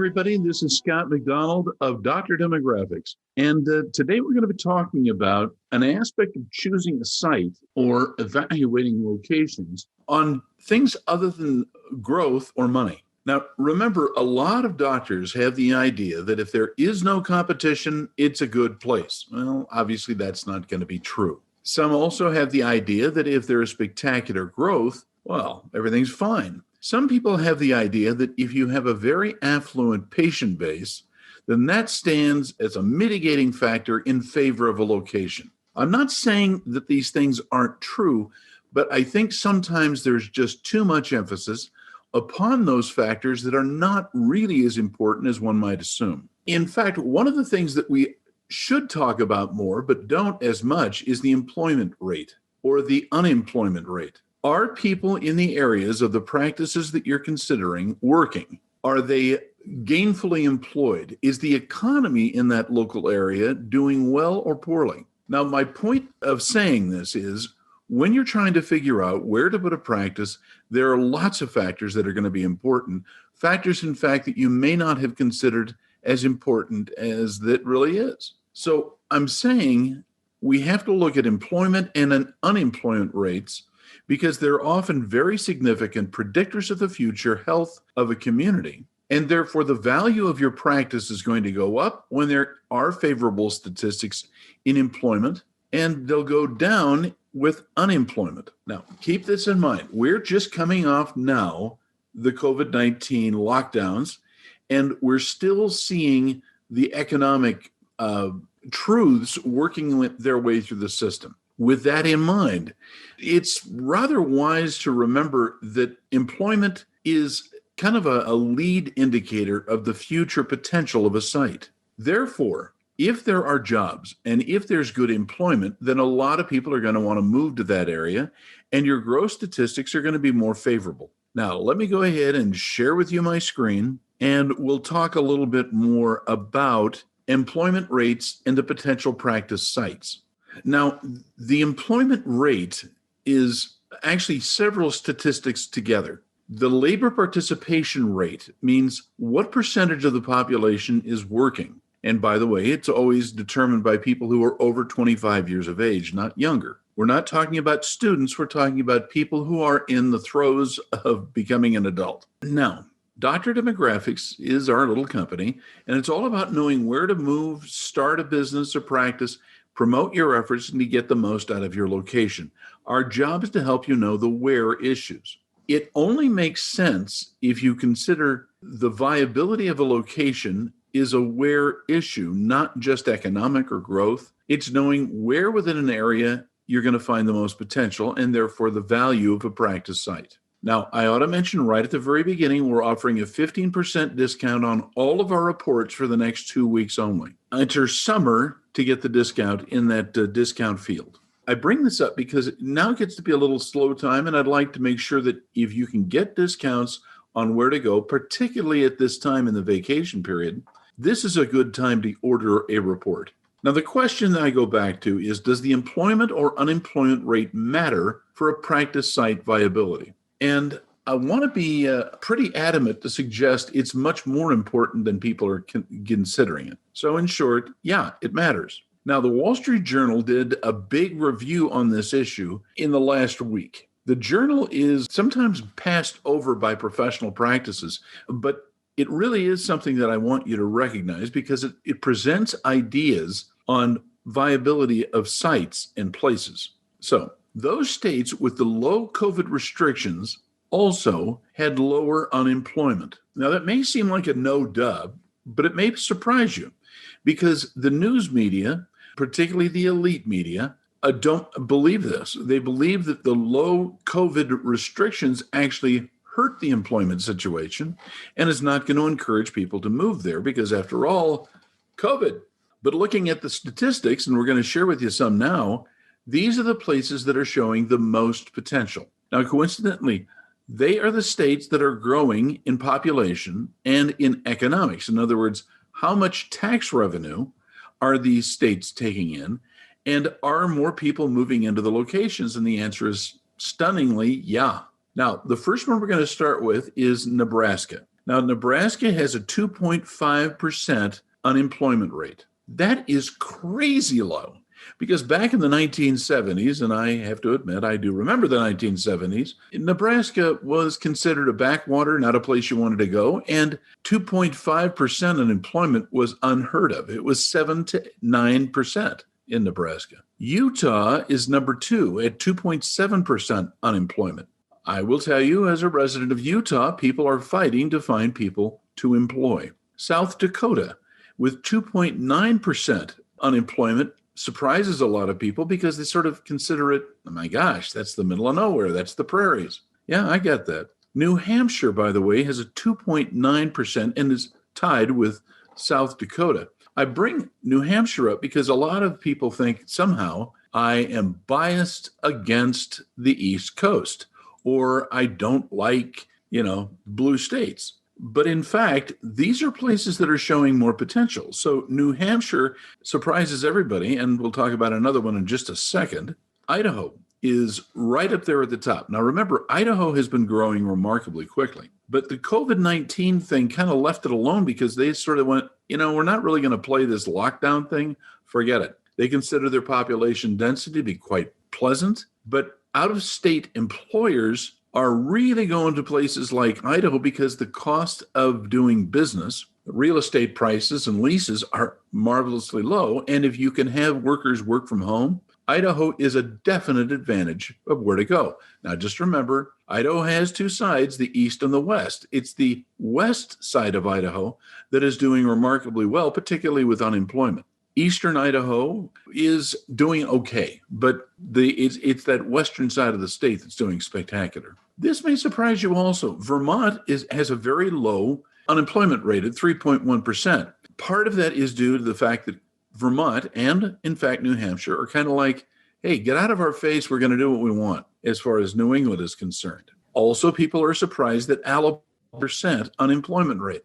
everybody. This is Scott McDonald of Dr. Demographics. And today we're going to be talking about an aspect of choosing a site or evaluating locations on things other than growth or money. Now, remember, a lot of doctors have the idea that if there is no competition, it's a good place. Well, obviously, that's not going to be true. Some also have the idea that if there is spectacular growth, well, everything's fine. Some people have the idea that if you have a very affluent patient base, then that stands as a mitigating factor in favor of a location. I'm not saying that these things aren't true, but I think sometimes there's just too much emphasis upon those factors that are not really as important as one might assume. In fact, one of the things that we should talk about more, but don't as much, is the employment rate or the unemployment rate. Are people in the areas of the practices that you're considering working? Are they gainfully employed? Is the economy in that local area doing well or poorly? Now, my point of saying this is when you're trying to figure out where to put a practice, there are lots of factors that are going to be important. Factors, in fact, that you may not have considered as important as that really is. So I'm saying we have to look at employment and unemployment rates because they're often very significant predictors of the future health of a community. And therefore, the value of your practice is going to go up when there are favorable statistics in employment, and they'll go down with unemployment. Now, keep this in mind. We're just coming off now the COVID-19 lockdowns, and we're still seeing the economic truths working their way through the system. With that in mind, it's rather wise to remember that employment is kind of a lead indicator of the future potential of a site. Therefore, if there are jobs and if there's good employment, then a lot of people are going to want to move to that area, and your growth statistics are going to be more favorable. Now, let me go ahead and share with you my screen, and we'll talk a little bit more about employment rates and the potential practice sites. Now, the employment rate is actually several statistics together. The labor participation rate means what percentage of the population is working. And by the way, it's always determined by people who are over 25 years of age, not younger. We're not talking about students. We're talking about people who are in the throes of becoming an adult. Now, Dr. Demographics is our little company, and it's all about knowing where to move, start a business or practice, promote your efforts, and to get the most out of your location. Our job is to help you know the where issues. It only makes sense if you consider the viability of a location is a where issue, not just economic or growth. It's knowing where within an area you're going to find the most potential and therefore the value of a practice site. Now, I ought to mention right at the very beginning, we're offering a 15% discount on all of our reports for the next 2 weeks only. Enter summer to get the discount in that discount field. I bring this up because now it gets to be a little slow time, and I'd like to make sure that if you can get discounts on where to go, particularly at this time in the vacation period, this is a good time to order a report. Now, the question that I go back to is, does the employment or unemployment rate matter for a practice site viability? And I want to be pretty adamant to suggest it's much more important than people are considering it. So in short, yeah, it matters. Now, the Wall Street Journal did a big review on this issue in the last week. The journal is sometimes passed over by professional practices, but it really is something that I want you to recognize because it presents ideas on viability of sites and places. So those states with the low COVID restrictions also had lower unemployment. Now, that may seem like a no-duh, but it may surprise you because the news media, particularly the elite media, don't believe this. They believe that the low COVID restrictions actually hurt the employment situation and is not going to encourage people to move there because, after all, COVID. But looking at the statistics, and we're going to share with you some now, these are the places that are showing the most potential. Now, coincidentally, they are the states that are growing in population and in economics. In other words, how much tax revenue are these states taking in? And are more people moving into the locations? And the answer is stunningly, yeah. Now, the first one we're going to start with is Nebraska. Now, Nebraska has a 2.5% unemployment rate. That is crazy low because back in the 1970s, and I have to admit, I do remember the 1970s, Nebraska was considered a backwater, not a place you wanted to go. And 2.5% unemployment was unheard of. It was 7 to 9% in Nebraska. Utah is number two at 2.7% unemployment. I will tell you, as a resident of Utah, people are fighting to find people to employ. South Dakota, with 2.9% unemployment, surprises a lot of people because they sort of consider it, oh my gosh, that's the middle of nowhere. That's the prairies. Yeah, I get that. New Hampshire, by the way, has a 2.9% and is tied with South Dakota. I bring New Hampshire up because a lot of people think somehow I am biased against the East Coast, or I don't like, blue states. But in fact, these are places that are showing more potential. So New Hampshire surprises everybody, and we'll talk about another one in just a second. Idaho is right up there at the top. Now, remember, Idaho has been growing remarkably quickly, but the COVID-19 thing kind of left it alone because they sort of went, we're not really going to play this lockdown thing. Forget it. They consider their population density to be quite pleasant, but out-of-state employers are really going to places like Idaho because the cost of doing business, real estate prices and leases are marvelously low. And if you can have workers work from home, Idaho is a definite advantage of where to go. Now, just remember, Idaho has two sides, the east and the west. It's the west side of Idaho that is doing remarkably well, particularly with unemployment. Eastern Idaho is doing okay, but it's that western side of the state that's doing spectacular. This may surprise you also. Vermont has a very low unemployment rate at 3.1%. Part of that is due to the fact that Vermont and, in fact, New Hampshire are kind of like, hey, get out of our face. We're going to do what we want as far as New England is concerned. Also, people are surprised that Alabama percent unemployment rate.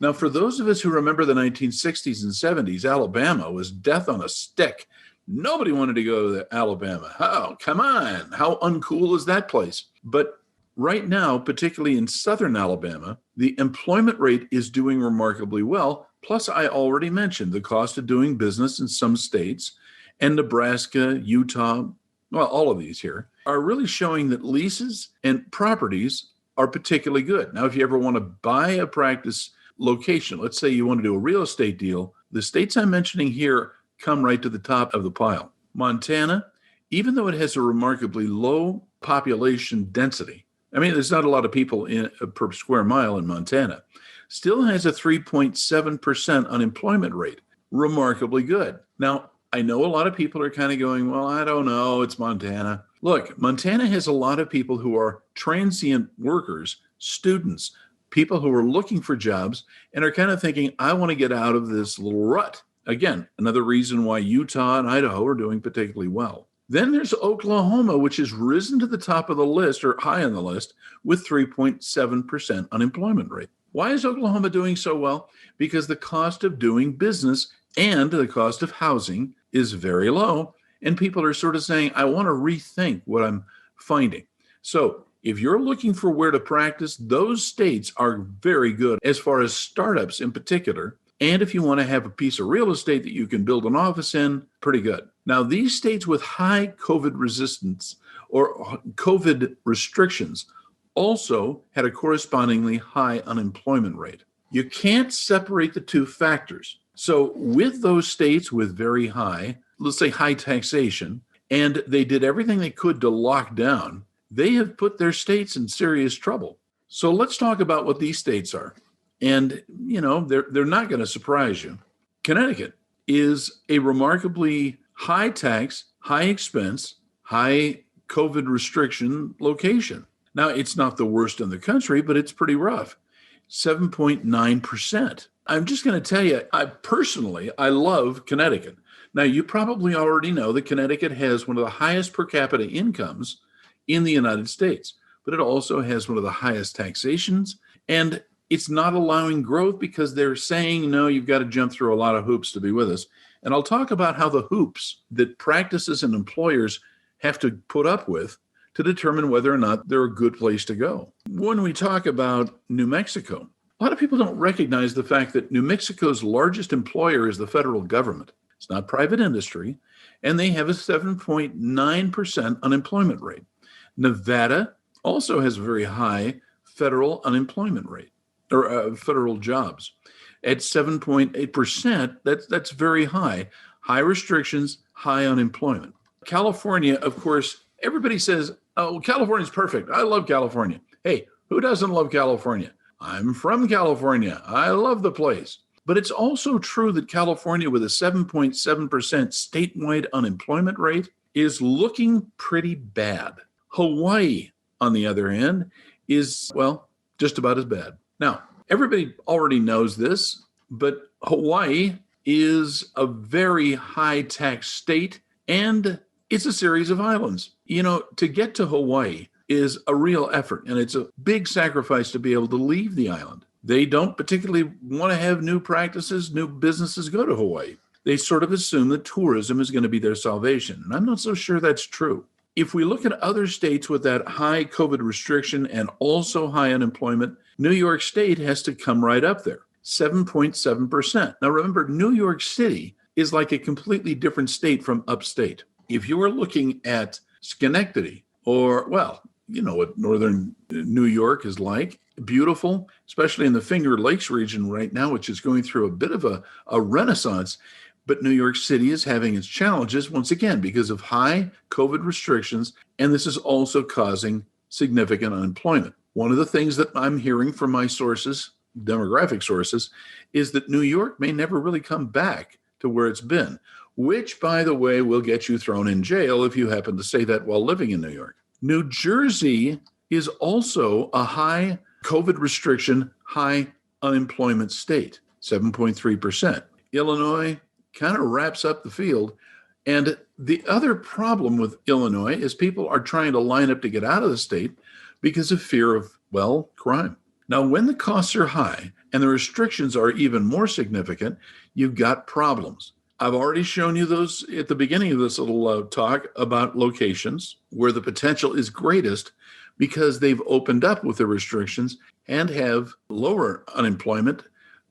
Now, for those of us who remember the 1960s and 70s, Alabama was death on a stick. Nobody wanted to go to Alabama. Oh, come on. How uncool is that place? But right now, particularly in southern Alabama, the employment rate is doing remarkably well. Plus, I already mentioned the cost of doing business in some states, and Nebraska, Utah, well, all of these here are really showing that leases and properties are particularly good. Now, if you ever want to buy a practice location, let's say you want to do a real estate deal, the states I'm mentioning here come right to the top of the pile. Montana, even though it has a remarkably low population density, I mean, there's not a lot of people per square mile in Montana, still has a 3.7% unemployment rate. Remarkably good. Now, I know a lot of people are kind of going, well, I don't know, it's Montana. Look, Montana has a lot of people who are transient workers, students, people who are looking for jobs and are kind of thinking, I want to get out of this little rut. Again, another reason why Utah and Idaho are doing particularly well. Then there's Oklahoma, which has risen to the top of the list or high on the list with 3.7% unemployment rate. Why is Oklahoma doing so well? Because the cost of doing business and the cost of housing is very low. And people are sort of saying, I want to rethink what I'm finding. So if you're looking for where to practice, those states are very good as far as startups in particular. And if you want to have a piece of real estate that you can build an office in, pretty good. Now, these states with high COVID resistance or COVID restrictions also had a correspondingly high unemployment rate. You can't separate the two factors. So with those states with very high, let's say high taxation, and they did everything they could to lock down, they have put their states in serious trouble. So let's talk about what these states are. And, they're not going to surprise you. Connecticut is a remarkably high tax, high expense, high COVID restriction location. Now, it's not the worst in the country, but it's pretty rough. 7.9%. I'm just going to tell you, I love Connecticut. Now, you probably already know that Connecticut has one of the highest per capita incomes in the United States, but it also has one of the highest taxations, and it's not allowing growth because they're saying, no, you've got to jump through a lot of hoops to be with us. And I'll talk about how the hoops that practices and employers have to put up with to determine whether or not they're a good place to go. When we talk about New Mexico, A lot of people don't recognize the fact that New Mexico's largest employer is the federal government. It's not private industry, and they have a 7.9% unemployment rate. Nevada also has a very high federal unemployment rate, or federal jobs. At 7.8%, that's very high. High restrictions, high unemployment. California, of course, everybody says, oh, California's perfect. I love California. Hey, who doesn't love California? I'm from California. I love the place. But it's also true that California, with a 7.7% statewide unemployment rate, is looking pretty bad. Hawaii, on the other hand, is, well, just about as bad. Now, everybody already knows this, but Hawaii is a very high tax state, and it's a series of islands. You know, to get to Hawaii is a real effort, and it's a big sacrifice to be able to leave the island. They don't particularly want to have new practices, new businesses go to Hawaii. They sort of assume that tourism is going to be their salvation, and I'm not so sure that's true. If we look at other states with that high COVID restriction and also high unemployment, New York State has to come right up there, 7.7%. Now remember, New York City is like a completely different state from upstate. If you were looking at Schenectady, or, well, you know what northern New York is like, beautiful, especially in the Finger Lakes region right now, which is going through a bit of a renaissance. But New York City is having its challenges once again because of high COVID restrictions, and this is also causing significant unemployment. One of the things that I'm hearing from my sources, demographic sources, is that New York may never really come back to where it's been, which, by the way, will get you thrown in jail if you happen to say that while living in New York. New Jersey is also a high COVID restriction, high unemployment state, 7.3%. Illinois kind of wraps up the field. And the other problem with Illinois is people are trying to line up to get out of the state because of fear of, well, crime. Now, when the costs are high and the restrictions are even more significant, you've got problems. I've already shown you those at the beginning of this little talk about locations where the potential is greatest because they've opened up with the restrictions and have lower unemployment,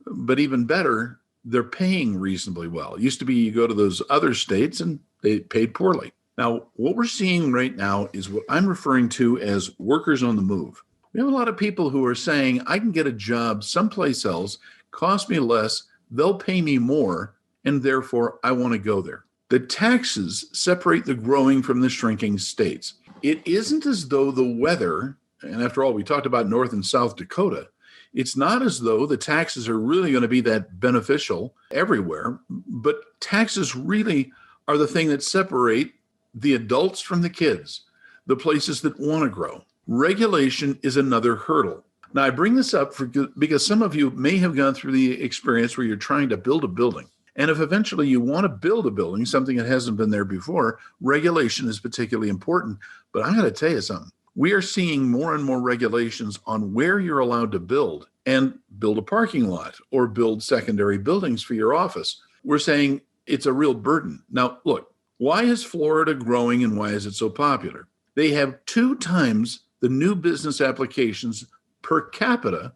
but even better, they're paying reasonably well. It used to be you go to those other states and they paid poorly. Now, what we're seeing right now is what I'm referring to as workers on the move. We have a lot of people who are saying, I can get a job someplace else, cost me less, they'll pay me more, and therefore I want to go there. The taxes separate the growing from the shrinking states. It isn't as though the weather, and after all, we talked about North and South Dakota, it's not as though the taxes are really going to be that beneficial everywhere, but taxes really are the thing that separate the adults from the kids, the places that want to grow. Regulation is another hurdle. Now, I bring this up because some of you may have gone through the experience where you're trying to build a building. And if eventually you want to build a building, something that hasn't been there before, regulation is particularly important. But I'm going to tell you something. We are seeing more and more regulations on where you're allowed to build and build a parking lot or build secondary buildings for your office. We're saying it's a real burden. Now, look, why is Florida growing and why is it so popular? They have 2 times the new business applications per capita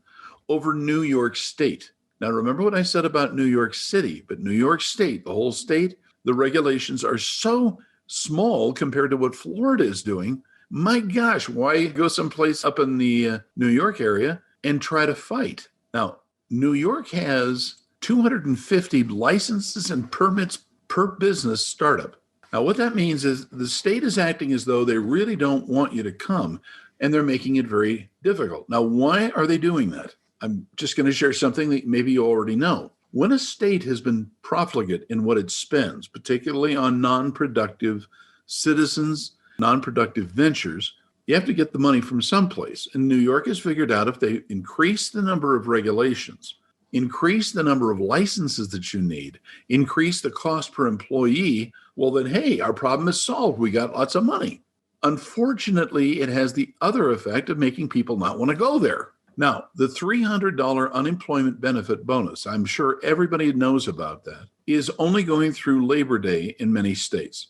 over New York State. Now, remember what I said about New York City, but New York State, the whole state, the regulations are so small compared to what Florida is doing. My gosh, why go someplace up in the New York area and try to fight? Now, New York has 250 licenses and permits per business startup. Now, what that means is the state is acting as though they really don't want you to come, and they're making it very difficult. Now, why are they doing that? I'm just going to share something that maybe you already know. When a state has been profligate in what it spends, particularly on non-productive citizens, non-productive ventures, you have to get the money from someplace. And New York has figured out if they increase the number of regulations, increase the number of licenses that you need, increase the cost per employee, well then, hey, our problem is solved. We got lots of money. Unfortunately, it has the other effect of making people not want to go there. Now, the $300 unemployment benefit bonus, I'm sure everybody knows about that, is only going through Labor Day in many states.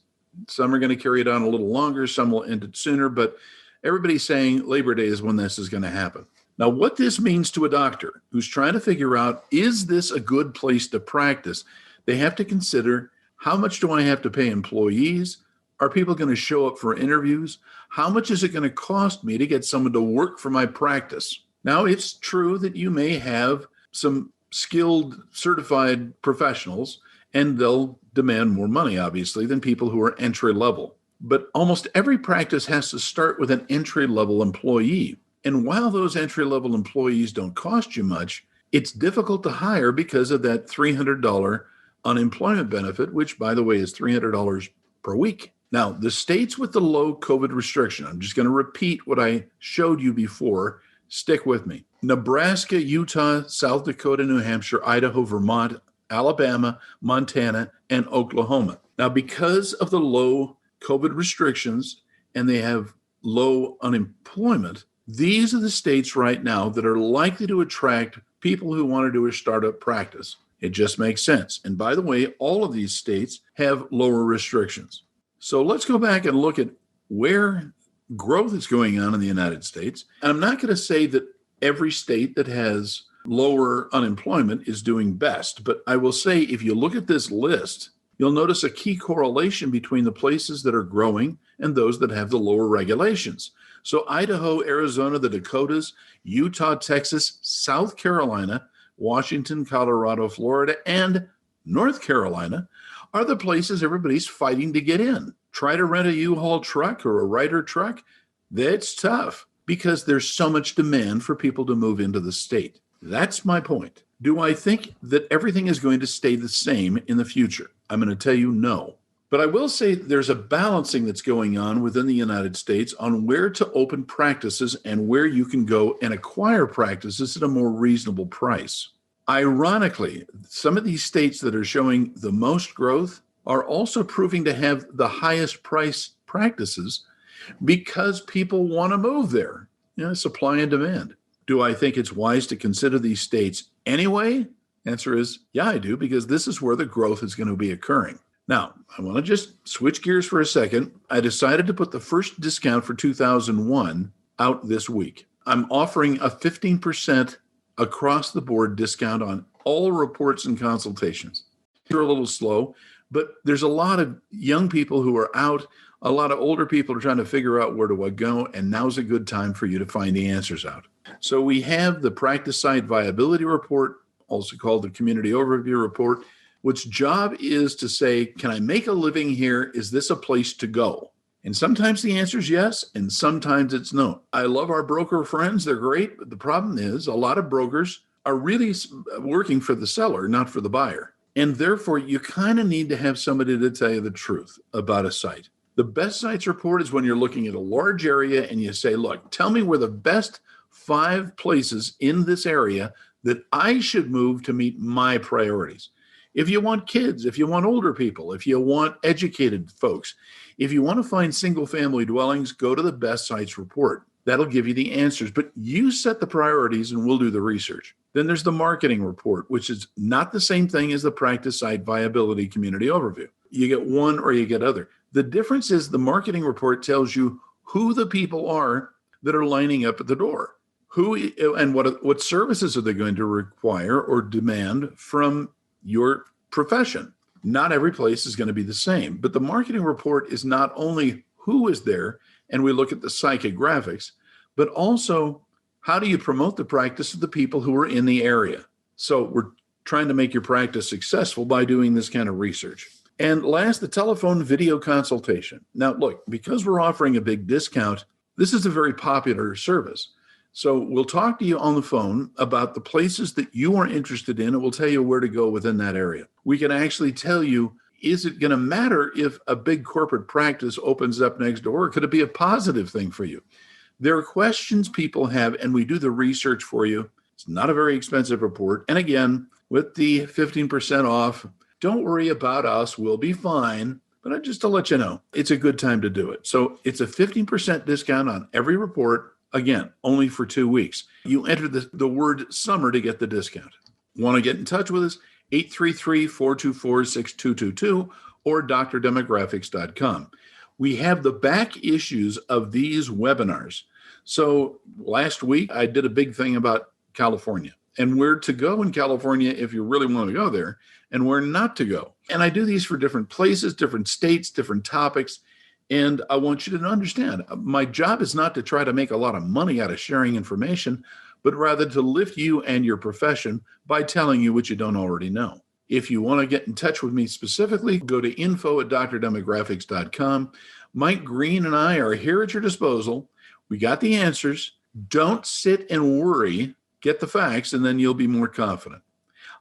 Some are going to carry it on a little longer, some will end it sooner, but everybody's saying Labor Day is when this is going to happen. Now, what this means to a doctor who's trying to figure out, is this a good place to practice? They have to consider, how much do I have to pay employees? Are people going to show up for interviews? How much is it going to cost me to get someone to work for my practice? Now, it's true that you may have some skilled, certified professionals, and they'll demand more money, obviously, than people who are entry level. But almost every practice has to start with an entry level employee. And while those entry level employees don't cost you much, it's difficult to hire because of that $300 unemployment benefit, which, by the way, is $300 per week. Now, the states with the low COVID restriction, I'm just going to repeat what I showed you before. Stick with me. Nebraska, Utah, South Dakota, New Hampshire, Idaho, Vermont, Alabama, Montana, and Oklahoma. Now, because of the low COVID restrictions and they have low unemployment, these are the states right now that are likely to attract people who want to do a startup practice. It just makes sense. And by the way, all of these states have lower restrictions. So let's go back and look at where growth is going on in the United States. And I'm not going to say that every state that has lower unemployment is doing best, but I will say, if you look at this list, you'll notice a key correlation between the places that are growing and those that have the lower regulations. So Idaho, Arizona, the Dakotas, Utah, Texas, South Carolina, Washington, Colorado, Florida, and North Carolina are the places everybody's fighting to get in. Try to rent a U-Haul truck or a Ryder truck. That's tough because there's so much demand for people to move into the state. That's my point. Do I think that everything is going to stay the same in the future? I'm going to tell you no. But I will say there's a balancing that's going on within the United States on where to open practices and where you can go and acquire practices at a more reasonable price. Ironically, some of these states that are showing the most growth are also proving to have the highest price practices because people want to move there. Supply and demand. Do I think it's wise to consider these states anyway? Answer is, yeah, I do, because this is where the growth is going to be occurring. Now, I want to just switch gears for a second. I decided to put the first discount for 2001 out this week. I'm offering a 15% across the board discount on all reports and consultations. They're a little slow, but there's a lot of young people who are out. A lot of older people are trying to figure out where do I go, and now's a good time for you to find the answers out. So we have the practice site viability report, also called the community overview report, which job is to say, can I make a living here? Is this a place to go? And sometimes the answer is yes, and sometimes it's no. I love our broker friends. They're great. But the problem is a lot of brokers are really working for the seller, not for the buyer. And therefore, you kind of need to have somebody to tell you the truth about a site. The best sites report is when you're looking at a large area and you say, look, tell me where the best 5 places in this area that I should move to meet my priorities. If you want kids, if you want older people, if you want educated folks, if you want to find single family dwellings, go to the best sites report. That'll give you the answers, but you set the priorities and we'll do the research. Then there's the marketing report, which is not the same thing as the practice site viability community overview. You get one or you get other. The difference is the marketing report tells you who the people are that are lining up at the door. Who and what services are they going to require or demand from your profession. Not every place is going to be the same, but the marketing report is not only who is there, and we look at the psychographics, but also how do you promote the practice of the people who are in the area. So we're trying to make your practice successful by doing this kind of research. And last, the telephone video consultation. Now, look, because we're offering a big discount, this is a very popular service. So we'll talk to you on the phone about the places that you are interested in, and we'll tell you where to go within that area. We can actually tell you, is it going to matter if a big corporate practice opens up next door, or could it be a positive thing for you? There are questions people have, and we do the research for you. It's not a very expensive report. And again, with the 15% off, don't worry about us. We'll be fine. But just to let you know, it's a good time to do it. So it's a 15% discount on every report. Again, only for 2 weeks. You enter the word summer to get the discount. Want to get in touch with us? 833-424-6222 or drdemographics.com. We have the back issues of these webinars. So last week, I did a big thing about California and where to go in California if you really want to go there and where not to go. And I do these for different places, different states, different topics. And I want you to understand my job is not to try to make a lot of money out of sharing information, but rather to lift you and your profession by telling you what you don't already know. If you want to get in touch with me specifically, go to info@drdemographics.com. Mike Green and I are here at your disposal. We got the answers. Don't sit and worry. Get the facts, and then you'll be more confident.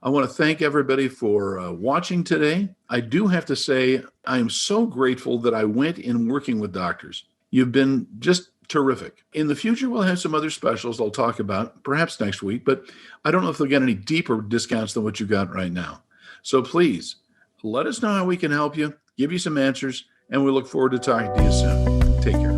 I want to thank everybody for watching today. I do have to say, I am so grateful that I went in working with doctors. You've been just terrific. In the future, we'll have some other specials I'll talk about, perhaps next week, but I don't know if they'll get any deeper discounts than what you got right now. So please, let us know how we can help you, give you some answers, and we look forward to talking to you soon. Take care.